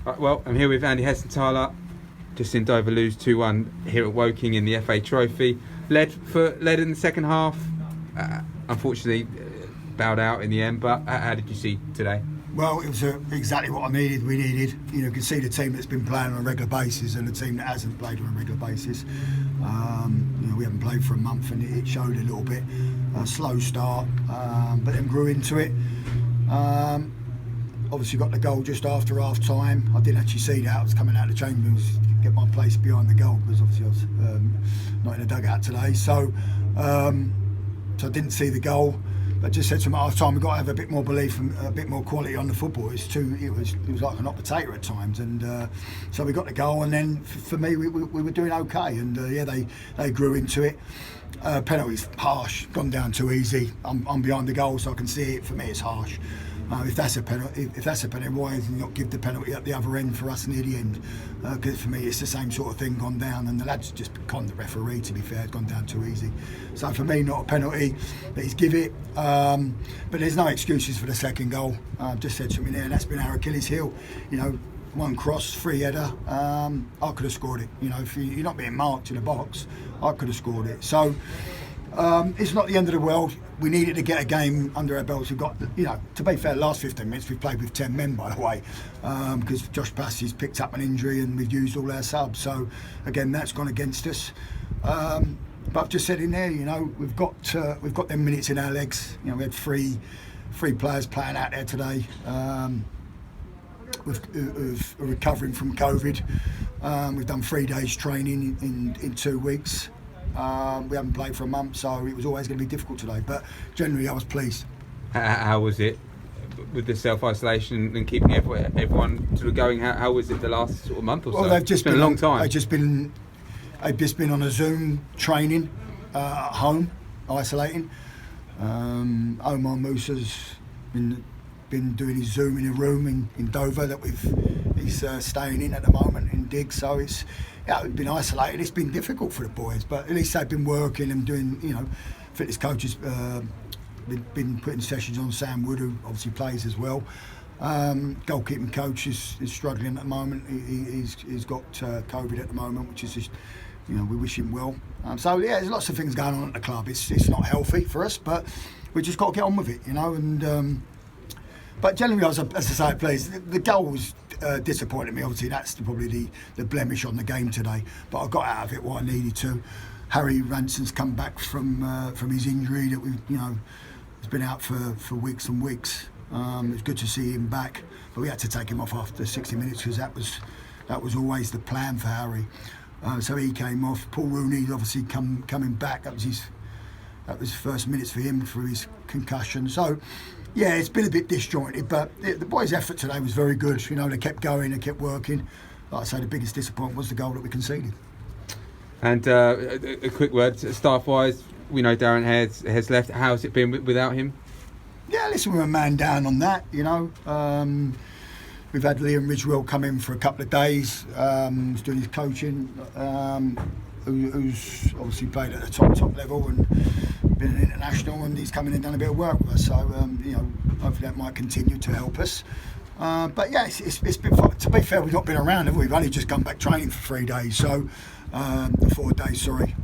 Right, well, I'm here with Andy Hessenthaler. Just seen Dover lose 2-1 here at Woking in the FA Trophy. Led in the second half. Unfortunately, bowed out in the end. But how did you see today? Well, it was exactly what we needed. You can see the team that's been playing on a regular basis and the team that hasn't played on a regular basis. We haven't played for a month and it showed a little bit. A slow start, but then grew into it. Obviously got the goal just after half time. I didn't actually see that. I was coming out of the change rooms to get my place behind the goal because obviously I was not in the dugout today. So I didn't see the goal. But just said to him at half time, we've got to have a bit more belief and a bit more quality on the football. It was like a hot potato at times, and so we got the goal. And then for me, we were doing okay, and they grew into it. Penalties harsh, gone down too easy. I'm behind the goal, so I can see it. For me, it's harsh. If that's a penalty, why did you not give the penalty at the other end for us near the end? Because for me, it's the same sort of thing gone down, and the lads just conned the referee. To be fair, it's gone down too easy. So for me, not a penalty. Please give it. But there's no excuses for the second goal. I've just said to me there, and that's been our Achilles heel. One cross, free header. I could have scored it. If you're not being marked in the box, I could have scored it. So. It's not the end of the world. We needed to get a game under our belts. We've got, to be fair, last 15 minutes we've played with 10 men, by the way, because Josh Passey's picked up an injury and we've used all our subs. So again, that's gone against us. But I've just said in there, we've got them minutes in our legs. We had three players playing out there today. Who've recovering from COVID. We've done 3 days training in 2 weeks. We haven't played for a month, so it was always going to be difficult today. But generally, I was pleased. How was it with the self-isolation and keeping everyone sort of going? How was it the last sort of month or so? Well, it's been a long time. They've just been on a Zoom training at home, isolating. Omar Musa's been doing his Zoom in a room in Dover that he's staying in at the moment in Dig. So it's been isolated. It's been difficult for the boys, but at least they've been working and doing. Fitness coaches been putting sessions on. Sam Wood, who obviously plays as well. Goalkeeping coach is struggling at the moment. He's got COVID at the moment, which is just, we wish him well. There's lots of things going on at the club. It's not healthy for us, but we just got to get on with it, and. But generally, as I say, pleased. The goal was disappointed me. Obviously, that's probably the blemish on the game today. But I got out of it what I needed to. Harry Ranson's come back from his injury that has been out for weeks and weeks. It's good to see him back, but we had to take him off after 60 minutes because that was always the plan for Harry. So he came off. Paul Rooney's obviously coming back. That was first minutes for him for his concussion. So. Yeah, it's been a bit disjointed, but the boys' effort today was very good. They kept going, they kept working. Like I say, the biggest disappointment was the goal that we conceded. And a quick word, Starfires, we know Darren has left. How's it been without him? Yeah, listen, we're a man down on that, We've had Liam Ridgewell come in for a couple of days. He's doing his coaching, who's obviously played at the top level and been an international, and he's come in and done a bit of work with us. So hopefully that might continue to help us. But yeah, it's been. To be fair, we've not been around, have we? We've only just come back training for 3 days, 4 days, sorry.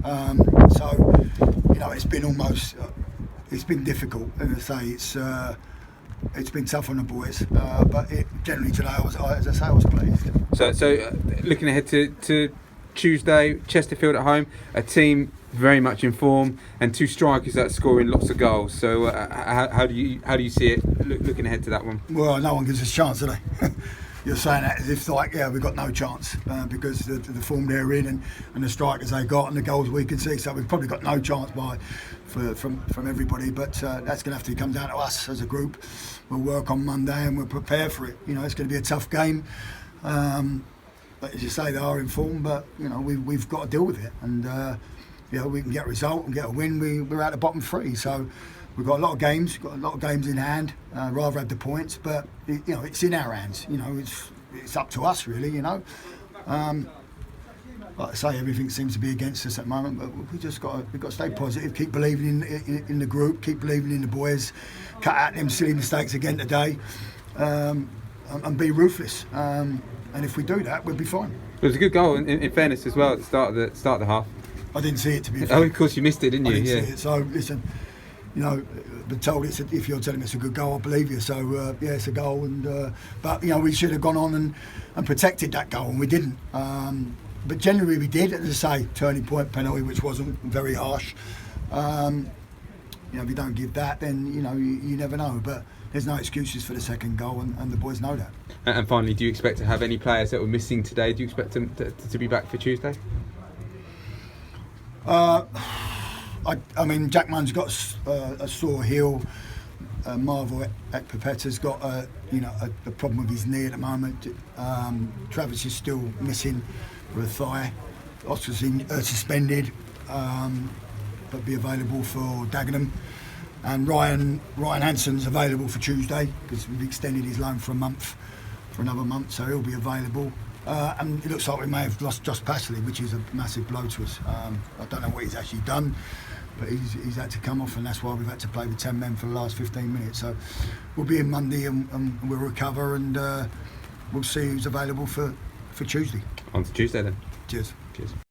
It's been almost. It's been difficult, and I say it's been tough on the boys. But generally today, I was pleased. So looking ahead to Tuesday, Chesterfield at home, a team very much in form, and 2 strikers that are scoring lots of goals. So how do you see it looking ahead to that one? Well, no one gives us a chance, do they? You're saying that as if we've got no chance because the form they're in and the strikers they got and the goals we can see. So we've probably got no chance from everybody. But that's going to have to come down to us as a group. We'll work on Monday and we'll prepare for it. It's going to be a tough game. But as you say, they are in form, but we've got to deal with it, and we can get a result and get a win. We're out the bottom 3, so we've got a lot of games. Got a lot of games in hand. Rather have the points, but it's in our hands. It's up to us really. Like I say, everything seems to be against us at the moment, but we've got to stay positive, keep believing in the group, keep believing in the boys, cut out them silly mistakes again today, and be ruthless. and if we do that, we'll be fine. It was a good goal, in fairness as well, at the start of the half. I didn't see it, to be fair. Oh, of course you missed it, didn't you? I didn't see it. So listen, you know, been told if you're telling me it's a good goal, I believe you. So yeah, it's a goal, and but you know, we should have gone on and protected that goal, and we didn't. But generally we did. As I say, turning point penalty, which wasn't very harsh. You know, if you don't give that, then you know you never know. But there's no excuses for the second goal, and the boys know that. And finally, do you expect to have any players that were missing today? Do you expect them to be back for Tuesday? I mean, Jack Munn's got a sore heel. Marvel Ekpepeta's got a problem with his knee at the moment. Travis is still missing for a thigh. Oscar's suspended, but be available for Dagenham. And Ryan Hansen's available for Tuesday because we've extended his loan for another month, so he'll be available. And it looks like we may have lost Josh Pashley, which is a massive blow to us. I don't know what he's actually done, but he's had to come off, and that's why we've had to play with 10 men for the last 15 minutes. So we'll be in Monday and we'll recover, and we'll see who's available for Tuesday. On to Tuesday then. Cheers. Cheers.